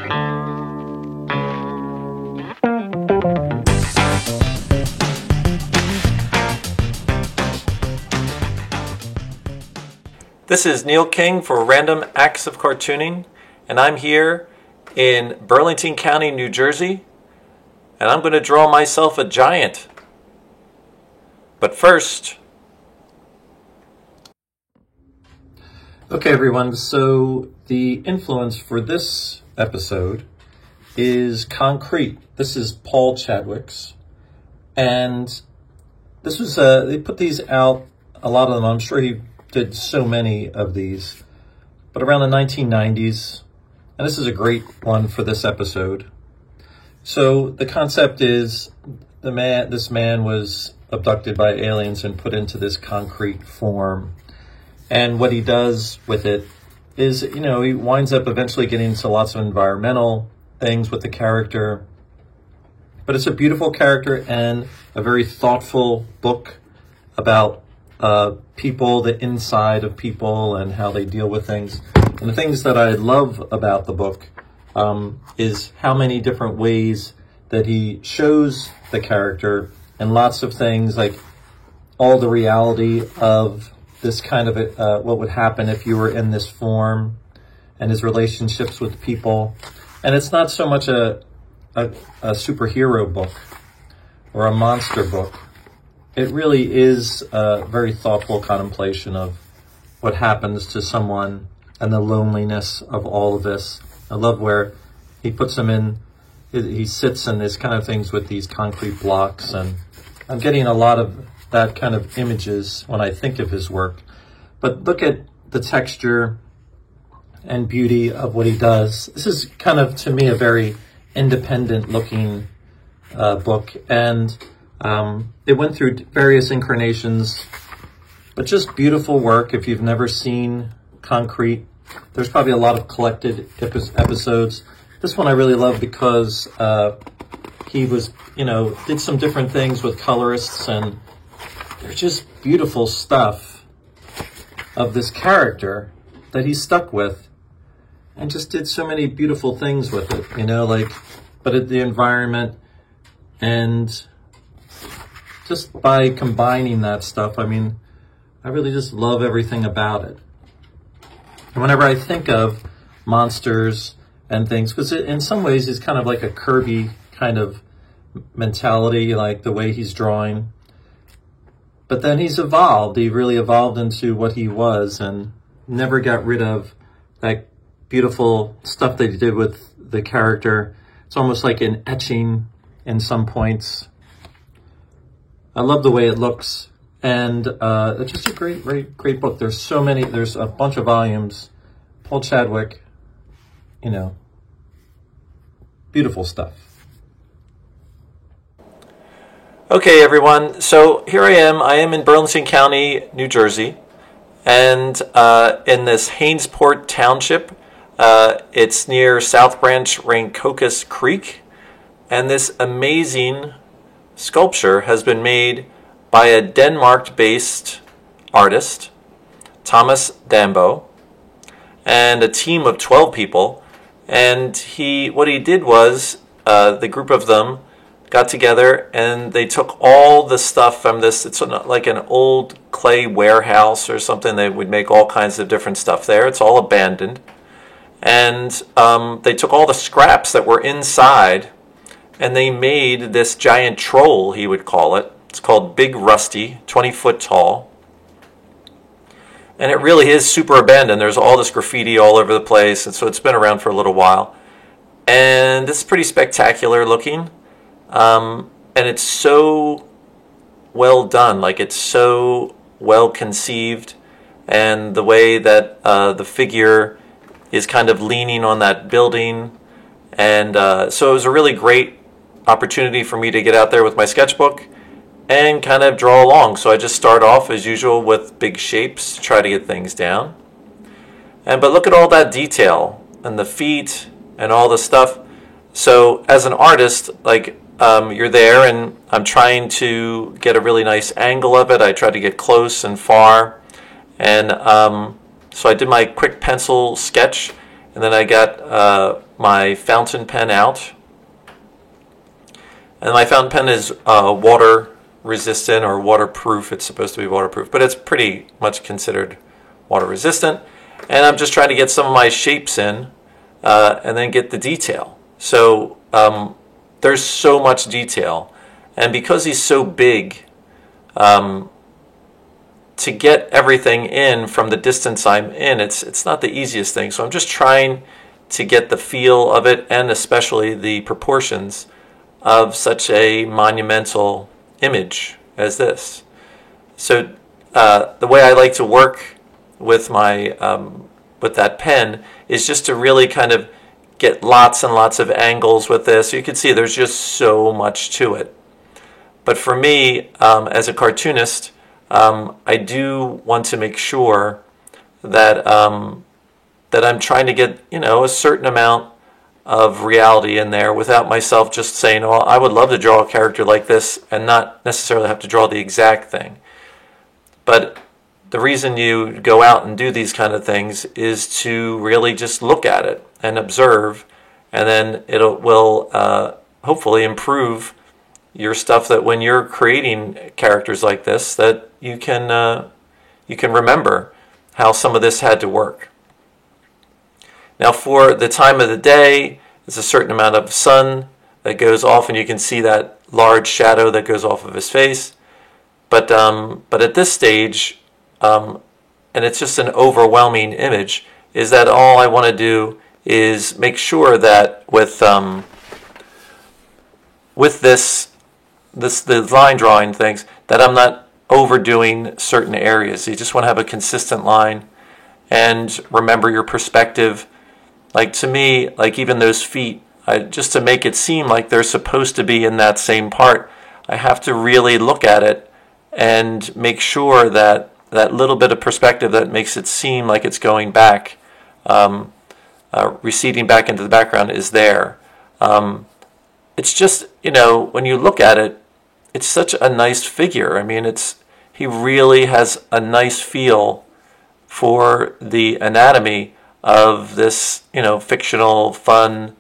This is Neil King for Random Acts of Cartooning, and I'm here in Burlington County, New Jersey, and I'm going to draw myself a giant. But first... Okay, everyone, so the influence for this episode is concrete. This is Paul Chadwick's, and this was, they put these out, a lot of them, I'm sure he did so many of these, but around the 1990s, and this is a great one for this episode. So the concept is this man was abducted by aliens and put into this concrete form. And what he does with it is, he winds up eventually getting into lots of environmental things with the character. But it's a beautiful character and a very thoughtful book about people, the inside of people and how they deal with things. And the things that I love about the book is how many different ways that he shows the character and lots of things, like all the reality of this kind of what would happen if you were in this form, and his relationships with people. And it's not so much a superhero book or a monster book. It really is a very thoughtful contemplation of what happens to someone and the loneliness of all of this. I love where he puts them in, he sits in this kind of things with these concrete blocks, and I'm getting a lot of that kind of images when I think of his work. But look at the texture and beauty of what he does. This is kind of, to me, a very independent looking book, and it went through various incarnations, but just beautiful work. If you've never seen concrete, there's probably a lot of collected episodes. This one I really love because he was, did some different things with colorists, and they're just beautiful stuff of this character that he stuck with and just did so many beautiful things with it, but at the environment, and just by combining that stuff, I really just love everything about it. And whenever I think of monsters and things, because in some ways it's kind of like a Kirby kind of mentality, like the way he's drawing. But then he's evolved. He really evolved into what he was and never got rid of that beautiful stuff that he did with the character. It's almost like an etching in some points. I love the way it looks, and it's just a great book. There's a bunch of volumes. Paul Chadwick, beautiful stuff. Okay, everyone, so here I am in Burlington County, New Jersey, and in this Hainesport Township. It's near South Branch Rancocas Creek, and this amazing sculpture has been made by a Denmark-based artist, Thomas Dambo, and a team of 12 people. And what he did was, the group of them got together and they took all the stuff from this. It's like an old clay warehouse or something. They would make all kinds of different stuff there. It's all abandoned. And they took all the scraps that were inside, and they made this giant troll, he would call it. It's called Big Rusty, 20 foot tall. And it really is super abandoned. There's all this graffiti all over the place, and so it's been around for a little while. And it's pretty spectacular looking. And it's so well done, like it's so well conceived. And the way that the figure is kind of leaning on that building. And so it was a really great opportunity for me to get out there with my sketchbook and kind of draw along. So I just start off as usual with big shapes, try to get things down. But look at all that detail and the feet and all the stuff. So as an artist, you're there and I'm trying to get a really nice angle of it. I try to get close and far. And so I did my quick pencil sketch, And then I got my fountain pen out. And my fountain pen is water resistant or waterproof. It's supposed to be waterproof, but it's pretty much considered water resistant. And I'm just trying to get some of my shapes in and then get the detail. So there's so much detail. And because he's so big, to get everything in from the distance I'm in, it's not the easiest thing. So I'm just trying to get the feel of it, and especially the proportions of such a monumental image as this. So the way I like to work with my with that pen is just to really kind of get lots and lots of angles with this. So you can see there's just so much to it. But for me, as a cartoonist, I do want to make sure that that I'm trying to get, you know, a certain amount of reality in there without myself just saying, "Oh, I would love to draw a character like this," and not necessarily have to draw the exact thing. But the reason you go out and do these kind of things is to really just look at it and observe, and then it will hopefully improve your stuff, that when you're creating characters like this, that you can remember how some of this had to work. Now, for the time of the day, there's a certain amount of sun that goes off, and you can see that large shadow that goes off of his face. But at this stage, and it's just an overwhelming image, is that all I want to do is make sure that with the line drawing things, that I'm not overdoing certain areas. You just want to have a consistent line and remember your perspective. Like, to me, like even those feet, just to make it seem like they're supposed to be in that same part, I have to really look at it and make sure that that little bit of perspective that makes it seem like it's going back, receding back into the background, is there. It's just, you know, when you look at it, it's such a nice figure. I mean, he really has a nice feel for the anatomy of this, you know, fictional, fun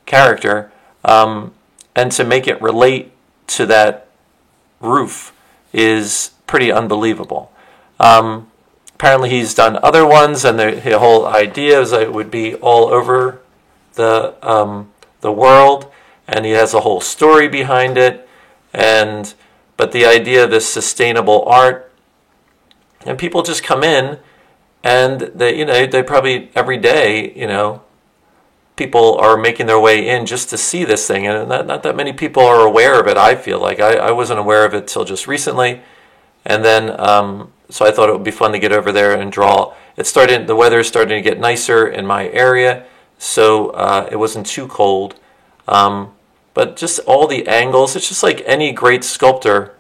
character, and to make it relate to that roof is pretty unbelievable. Apparently he's done other ones, and the whole idea is that it would be all over the world, and he has a whole story behind it. But the idea of this sustainable art, and people just come in, and they probably every day, you know, people are making their way in just to see this thing, and not that many people are aware of it. I feel like I wasn't aware of it till just recently, and then so I thought it would be fun to get over there and draw. The weather is starting to get nicer in my area, so it wasn't too cold. But just all the angles, it's just like any great sculptor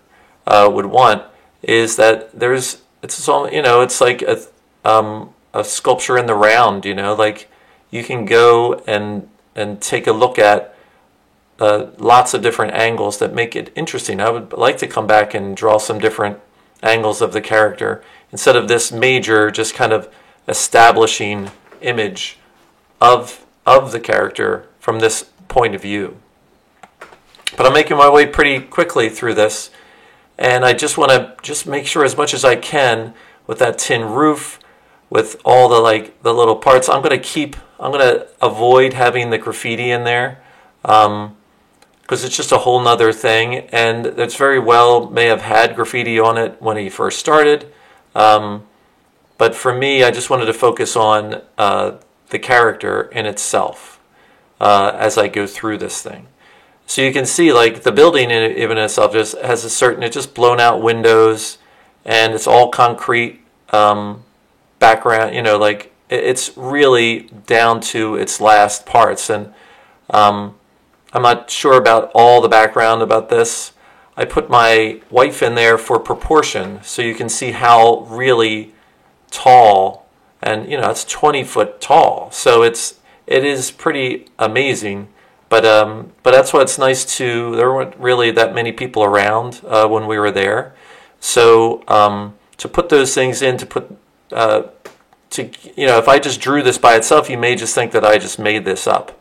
would want, is that it's like a sculpture in the round, you know, like you can go and take a look at lots of different angles that make it interesting. I would like to come back and draw some different angles of the character instead of this major, just kind of establishing image of the character from this point of view. But I'm making my way pretty quickly through this, and I just want to just make sure as much as I can with that tin roof, with all the little parts. I'm going to avoid having the graffiti in there, because it's just a whole nother thing, and it's very well may have had graffiti on it when he first started. But for me, I just wanted to focus on the character in itself as I go through this thing. So you can see, like, the building in itself just has it's just blown out windows, and it's all concrete background, you know, like it's really down to its last parts. And I'm not sure about all the background about this. I put my wife in there for proportion, so you can see how really tall, and you know, it's 20 foot tall, so it is pretty amazing. But that's what's nice too. There weren't really that many people around when we were there, so to put those things in, to put if I just drew this by itself, you may just think that I just made this up.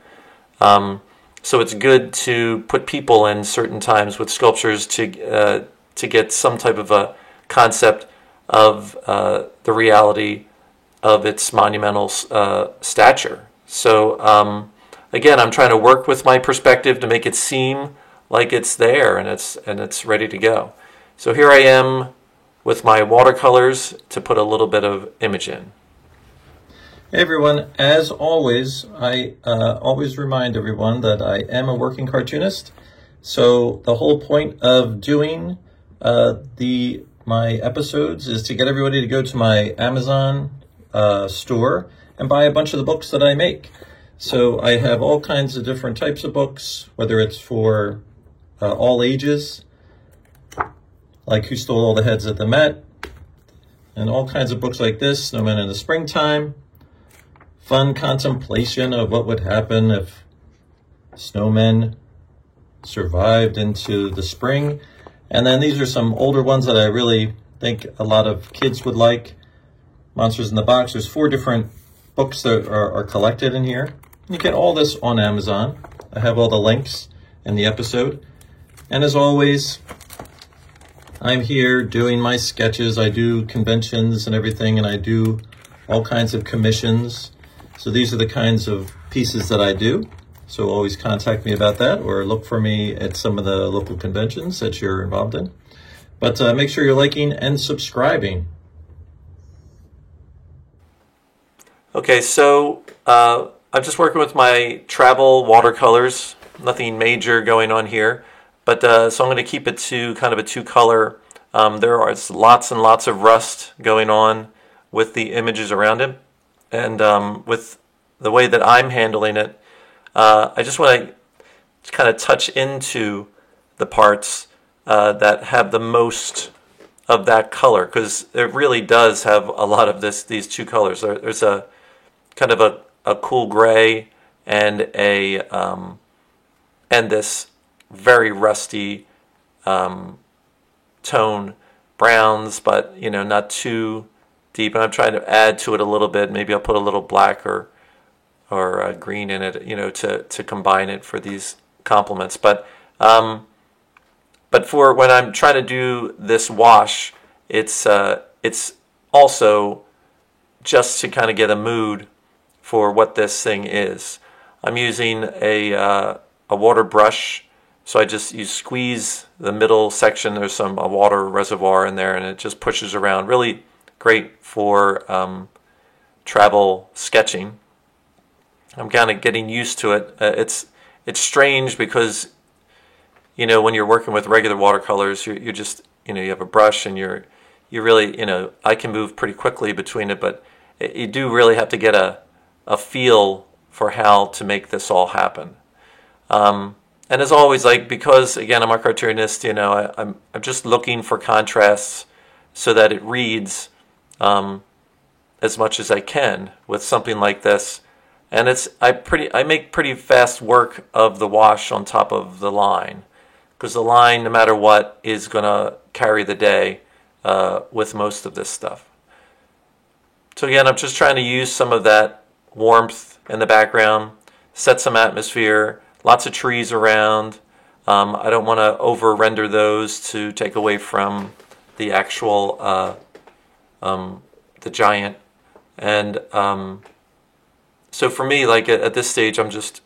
So it's good to put people in certain times with sculptures to get some type of a concept of the reality of its monumental stature. So again, I'm trying to work with my perspective to make it seem like it's there and it's ready to go. So here I am with my watercolors to put a little bit of image in. Hey everyone, as always, I always remind everyone that I am a working cartoonist. So the whole point of doing my episodes is to get everybody to go to my Amazon store and buy a bunch of the books that I make. So I have all kinds of different types of books, whether it's for all ages, like Who Stole All the Heads at the Met, and all kinds of books like this, Snowmen in the Springtime, fun contemplation of what would happen if snowmen survived into the spring. And then these are some older ones that I really think a lot of kids would like. Monsters in the Box. There's 4 different books that are collected in here. You get all this on Amazon. I have all the links in the episode. And as always, I'm here doing my sketches. I do conventions and everything, and I do all kinds of commissions. So these are the kinds of pieces that I do. So always contact me about that, or look for me at some of the local conventions that you're involved in. But make sure you're liking and subscribing. Okay, so I'm just working with my travel watercolors. Nothing major going on here. But so I'm going to keep it to kind of a 2-color. There is lots and lots of rust going on with the images around it. And with the way that I'm handling it, I just want to kind of touch into the parts that have the most of that color, because it really does have a lot of these 2 colors. There's a kind of a cool gray and and this very rusty tone browns, but not too deep. And I'm trying to add to it a little bit. Maybe I'll put a little black or green in it, to combine it for these complements. But for when I'm trying to do this wash, it's also just to kind of get a mood for what this thing is. I'm using a water brush, so you squeeze the middle section. There's a water reservoir in there, and it just pushes around. Really great for travel sketching. I'm kind of getting used to it. It's strange because when you're working with regular watercolors, you're just you have a brush and you really I can move pretty quickly between it, but you do really have to get a feel for how to make this all happen. And as always, because again I'm a cartoonist, I'm just looking for contrasts so that it reads as much as I can with something like this. And I make pretty fast work of the wash on top of the line, because the line, no matter what, is going to carry the day with most of this stuff. So again, I'm just trying to use some of that warmth in the background, set some atmosphere, lots of trees around. I don't want to over-render those to take away from the actual the giant. And so for me, at this stage, I'm just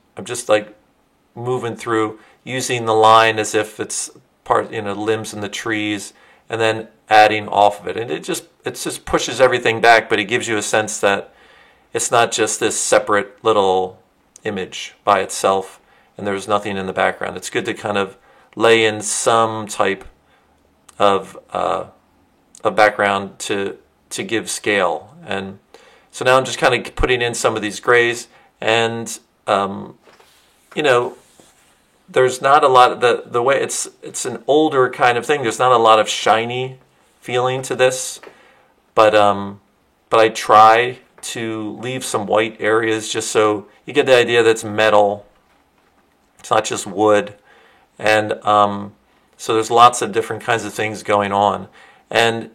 moving through, using the line as if it's part, limbs in the trees, and then adding off of it. And it just pushes everything back, but it gives you a sense that it's not just this separate little image by itself, and there's nothing in the background. It's good to kind of lay in some type of background to give scale. And so now I'm just kind of putting in some of these grays, and there's not a lot of the way it's an older kind of thing. There's not a lot of shiny feeling to this, but I try to leave some white areas just so you get the idea that it's metal. It's not just wood, and so there's lots of different kinds of things going on, and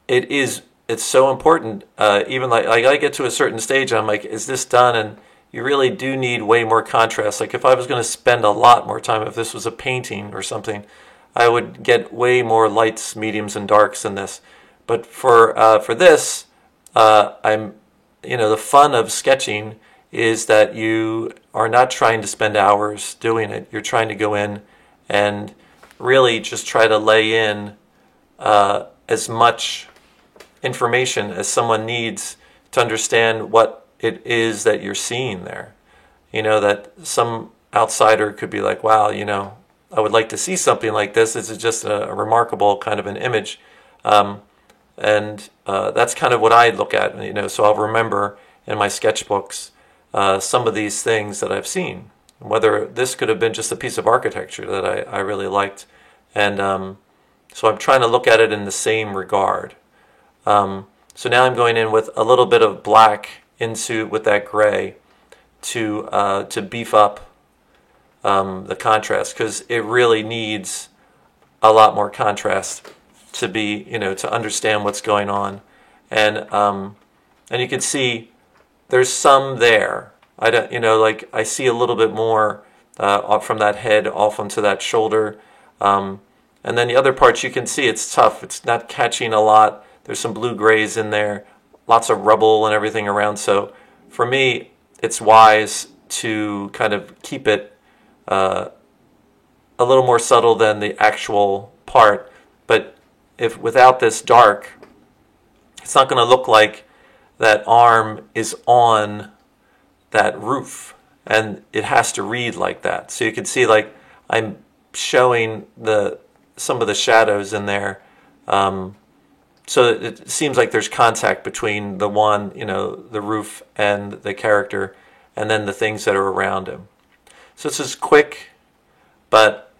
it is it's so important. Even like I get to a certain stage, I'm like, is this done? And you really do need way more contrast. Like if I was going to spend a lot more time, if this was a painting or something, I would get way more lights, mediums, and darks than this. But for this, I'm, the fun of sketching is that you are not trying to spend hours doing it. You're trying to go in and really just try to lay in as much information as someone needs to understand what it is that you're seeing there. That some outsider could be like, wow, I would like to see something like this. This is just a remarkable kind of an image. And that's kind of what I look at, so I'll remember in my sketchbooks some of these things that I've seen, whether this could have been just a piece of architecture that I really liked. And so I'm trying to look at it in the same regard. So now I'm going in with a little bit of black with that gray to beef up the contrast, because it really needs a lot more contrast to be, to understand what's going on. And you can see there's some there. I don't, like I see a little bit more from that head off onto that shoulder. And then the other parts you can see it's tough. It's not catching a lot. There's some blue grays in there, lots of rubble and everything around. So for me, it's wise to kind of keep it a little more subtle than the actual part. But if without this dark, it's not going to look like that arm is on that roof, and it has to read like that. So you can see, like, I'm showing some of the shadows in there, so it seems like there's contact between the one, the roof and the character, and then the things that are around him. So this is quick, but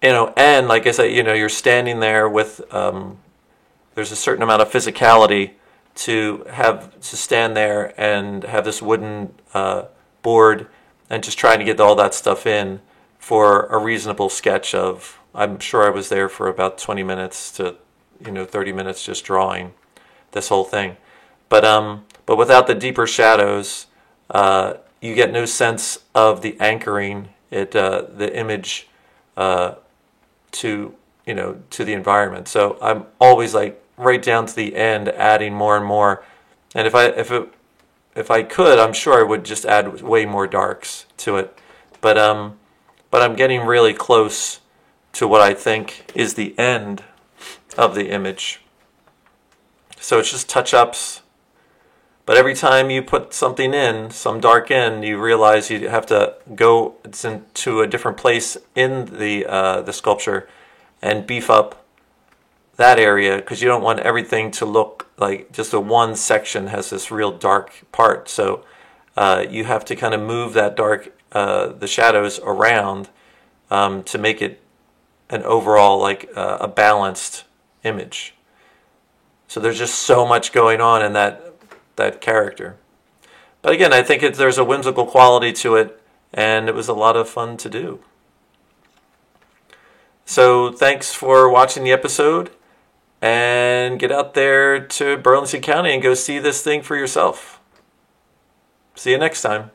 and like I said, you're standing there with there's a certain amount of physicality to stand there and have this wooden board and just trying to get all that stuff in for a reasonable sketch of, I'm sure I was there for about 20 minutes to 30 minutes just drawing this whole thing. But without the deeper shadows, you get no sense of the anchoring the image to the environment. So I'm always like right down to the end, adding more and more. And if I could, I'm sure I would just add way more darks to it. But I'm getting really close to what I think is the end of the image. So it's just touch-ups. But every time you put something in, some dark in, you realize you have to go into a different place in the sculpture and beef up that area, because you don't want everything to look like just the one section has this real dark part. So you have to kind of move that dark, the shadows around to make it an overall like a balanced image. So there's just so much going on in that character. But again, I think there's a whimsical quality to it, and it was a lot of fun to do. So thanks for watching the episode, and get out there to Burlington County and go see this thing for yourself. See you next time.